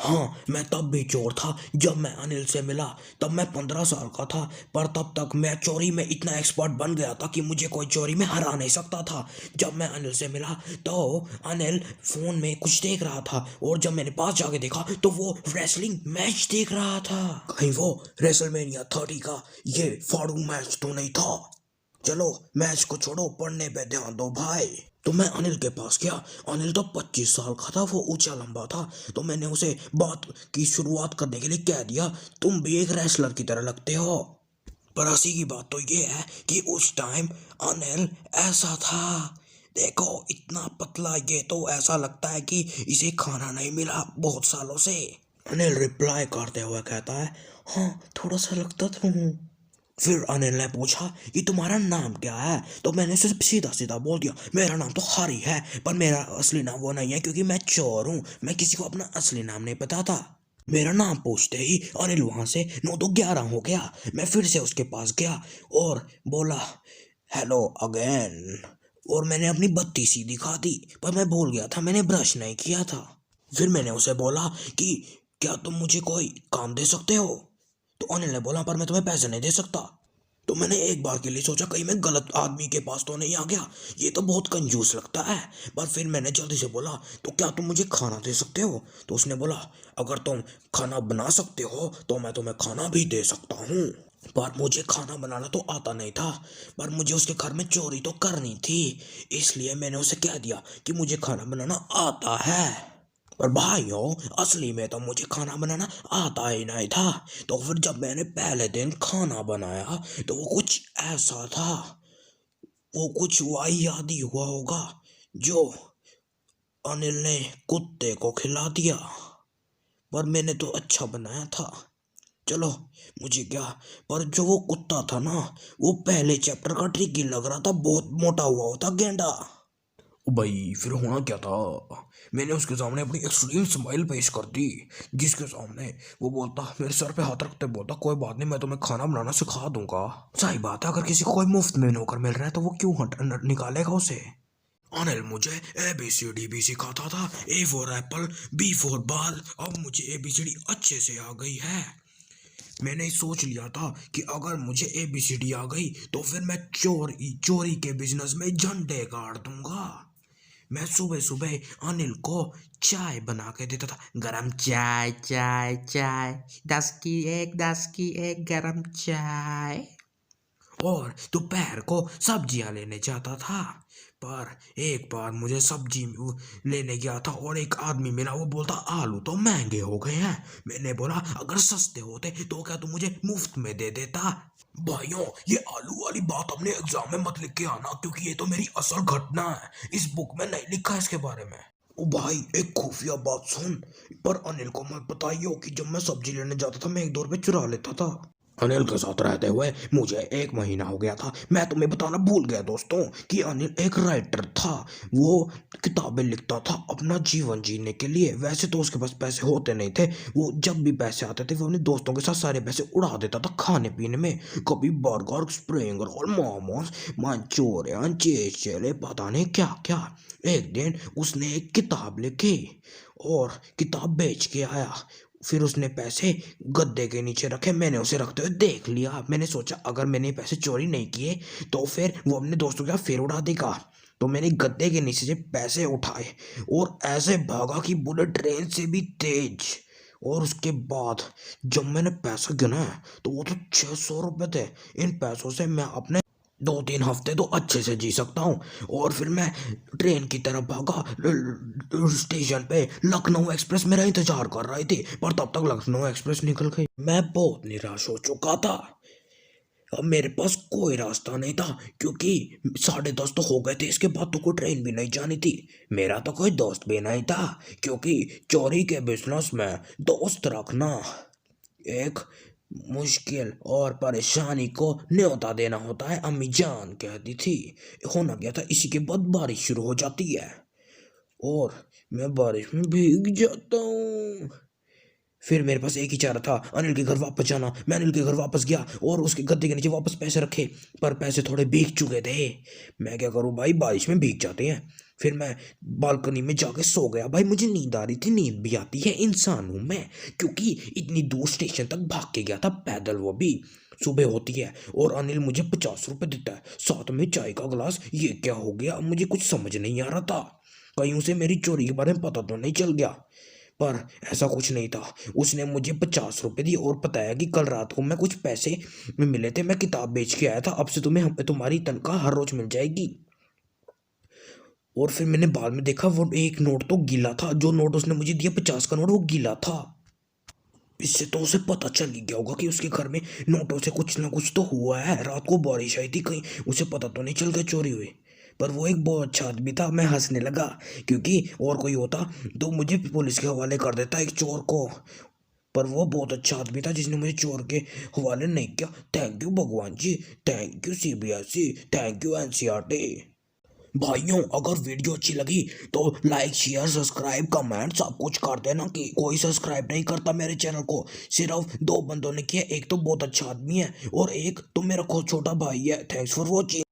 हाँ, मैं तब भी चोर था जब मैं अनिल से मिला। तब मैं 15 साल का था, पर तब तक मैं चोरी में इतना एक्सपर्ट बन गया था कि मुझे कोई चोरी में हरा नहीं सकता था। जब मैं अनिल से मिला तो अनिल फोन में कुछ देख रहा था, और जब मैंने पास जाके देखा तो वो रेसलिंग मैच देख रहा था। कहीं वो रेसलमेनिया 30 का ये फाड़ू मैच तो नहीं था। चलो मैच को छोड़ो, पढ़ने पे ध्यान दो भाई। तो मैं अनिल के पास गया। अनिल तो 25 साल का था, वो ऊंचा लंबा था। तो मैंने उसे बात की शुरुआत करने के लिए कह दिया, तुम भी एक रेसलर की तरह लगते हो। पर हंसी की बात तो ये है कि उस टाइम अनिल ऐसा था, देखो इतना पतला, ये तो ऐसा लगता है कि इसे खाना नहीं मिला बहुत सालों से। अनिल रिप्लाई करते हुए कहता है, हाँ थोड़ा सा लगता तो हूँ। फिर अनिल ने पूछा कि तुम्हारा नाम क्या है। तो मैंने उसे सीधा सीधा बोल दिया, मेरा नाम तो हरी है, पर मेरा असली नाम वो नहीं है क्योंकि मैं चोर हूँ। मैं किसी को अपना असली नाम नहीं बताता। मेरा नाम पूछते ही अनिल वहां से 9 तो 11 हो गया। मैं फिर से उसके पास गया और बोला, हेलो अगेन। और मैंने अपनी बत्ती सी दिखा दी, पर मैं भूल गया था मैंने ब्रश नहीं किया था। फिर मैंने उसे बोला कि क्या तुम मुझे कोई काम दे सकते हो। तो अनिल ने बोला, पर मैं तुम्हें पैसे नहीं दे सकता। तो मैंने एक बार के लिए सोचा कहीं मैं गलत आदमी के पास तो नहीं आ गया, ये तो बहुत कंजूस लगता है। पर फिर मैंने जल्दी से बोला, तो क्या तुम मुझे खाना दे सकते हो। तो उसने बोला, अगर तुम खाना बना सकते हो तो मैं तुम्हें खाना भी दे सकता हूँ। पर मुझे खाना बनाना तो आता नहीं था, पर मुझे उसके घर में चोरी तो करनी थी। इसलिए मैंने उसे कह दिया कि मुझे खाना बनाना आता है। पर भाइयों, असली में तो मुझे खाना बनाना आता ही नहीं था। तो फिर जब मैंने पहले दिन खाना बनाया तो वो कुछ ऐसा था, वो कुछ वाहियात ही हुआ होगा जो अनिल ने कुत्ते को खिला दिया। पर मैंने तो अच्छा बनाया था, चलो मुझे क्या। पर जो वो कुत्ता था ना, वो पहले चैप्टर का ट्रिकी लग रहा था, बहुत मोटा हुआ होता गेंडा। ओ भाई, फिर होना क्या था, मैंने उसके सामने अपनी एक्सट्रीम स्माइल पेश कर दी, जिसके सामने वो बोलता, मेरे सर पे हाथ रखते बोलता, कोई बात नहीं मैं तुम्हें खाना बनाना सिखा दूंगा। सही बात है, अगर किसी को कोई मुफ्त में नौकर मिल रहा है तो वो क्यों निकालेगा उसे। अनिल मुझे ए बी सी डी भी सिखाता था, A for apple, B for ball. अब मुझे ए बी सी डी अच्छे से आ गई है। मैंने सोच लिया था कि अगर मुझे ए बी सी डी आ गई तो फिर मैं चोरी चोरी के बिजनेस में झंडे गाड़ दूंगा। मैं सुबह सुबह अनिल को चाय बना के देता था, गरम चाय चाय चाय, 10 की एक गरम चाय। और दोपहर को सब्जियां लेने जाता था। पर एक बार मुझे सब्जी लेने गया था और एक आदमी मिला, वो बोलता आलू तो महंगे हो गए हैं। मैंने बोला, अगर सस्ते होते तो क्या तुम मुझे मुफ्त में दे देता। भाइयों, ये आलू वाली बात अपने एग्जाम में मत लिख के आना, क्योंकि ये तो मेरी असल घटना है, इस बुक में नहीं लिखा है इसके बारे में। ओ भाई, एक खुफिया बात सुन। पर अनिल को मत बताइयो कि जब मैं सब्जी लेने जाता था मैं 1-2 रुपए चुरा लेता था। अनिल के साथ रहते हुए मुझे 1 महीना हो गया था। मैं तुम्हें बताना भूल गया दोस्तों कि अनिल एक राइटर था। वो किताबें लिखता था अपना जीवन जीने के लिए। वैसे तो उसके पास पैसे होते नहीं थे, वो जब भी पैसे आते थे वो अपने दोस्तों के साथ सारे पैसे उड़ा देता था खाने पीने में। कभी burger, spring roll, momos, manchurian, cheese chilli, पता नहीं क्या क्या। एक दिन उसने एक किताब लिखी और किताब बेच के आया। फिर उसने पैसे गद्दे के नीचे रखे, मैंने उसे रखते हुए देख लिया। मैंने सोचा अगर मैंने पैसे चोरी नहीं किए तो फिर वो अपने दोस्तों के साथ फिर उड़ा देगा। तो मैंने गद्दे के नीचे से पैसे उठाए और ऐसे भागा कि बुलेट ट्रेन से भी तेज। और उसके बाद जब मैंने पैसा गिना तो वो तो 600 रुपये थे। इन पैसों से मैं अपने 2-3 हफ्ते तो अच्छे से जी सकता हूँ। और फिर मैं ट्रेन की तरफ भागा। स्टेशन पे लखनऊ एक्सप्रेस मेरा इंतजार कर रही थी, पर तब तक लखनऊ एक्सप्रेस निकल गई। मैं बहुत निराश हो चुका था। अब मेरे पास कोई रास्ता नहीं था, क्योंकि 10:30 तो हो गए थे, इसके बाद तो कोई ट्रेन भी नहीं जानी थी। मेरा तो कोई दोस्त भी नहीं था, क्योंकि चोरी के बिजनेस में दोस्त रखना एक मुश्किल और परेशानी को न्योता देना होता है, अम्मी जान कहती थी। होना क्या था, इसी के बाद बारिश शुरू हो जाती है और मैं बारिश में भीग जाता हूँ। फिर मेरे पास एक ही चारा था, अनिल के घर वापस जाना। मैं अनिल के घर वापस गया और उसके गद्दे के नीचे वापस पैसे रखे, पर पैसे थोड़े भीग चुके थे। मैं क्या करूँ भाई, बारिश में भीग जाते हैं। फिर मैं बालकनी में जाके सो गया। भाई मुझे नींद आ रही थी, नींद भी आती है, इंसान हूँ मैं, क्योंकि इतनी दूर स्टेशन तक भाग के गया था पैदल, वो भी सुबह होती है। और अनिल मुझे 50 रुपये देता है, साथ में चाय का गिलास। ये क्या हो गया, मुझे कुछ समझ नहीं आ रहा था। कहीं उसे मेरी चोरी के बारे में पता तो नहीं चल गया, पर ऐसा कुछ नहीं था। उसने मुझे 50 रुपये दिए और बताया कि कल रात को मैं कुछ पैसे में मिले थे, मैं किताब बेच के आया था, अब से तुम्हारी तनख्वाह हर रोज मिल जाएगी। और फिर मैंने बाद में देखा वो एक नोट तो गीला था, जो नोट उसने मुझे दिया 50 का नोट, वो गीला था। इससे तो उसे पता चल ही गया होगा कि उसके घर में नोटों से कुछ ना कुछ तो हुआ है। रात को बारिश आई थी, कहीं उसे पता तो नहीं चल गया चोरी हुई। पर वो एक बहुत अच्छा आदमी था। मैं हंसने लगा, क्योंकि और कोई होता तो मुझे पुलिस के हवाले कर देता, एक चोर को। पर वो बहुत अच्छा आदमी था जिसने मुझे चोर के हवाले नहीं किया। थैंक यू भगवान जी, thank you CBSE, thank you NCERT. भाइयों, अगर वीडियो अच्छी लगी तो लाइक शेयर सब्सक्राइब कमेंट सब कुछ कर देना। कि कोई सब्सक्राइब नहीं करता मेरे चैनल को, सिर्फ 2 बंदों ने किया, एक तो बहुत अच्छा आदमी है और एक तो मेरा खुद छोटा भाई है। Thanks for watching.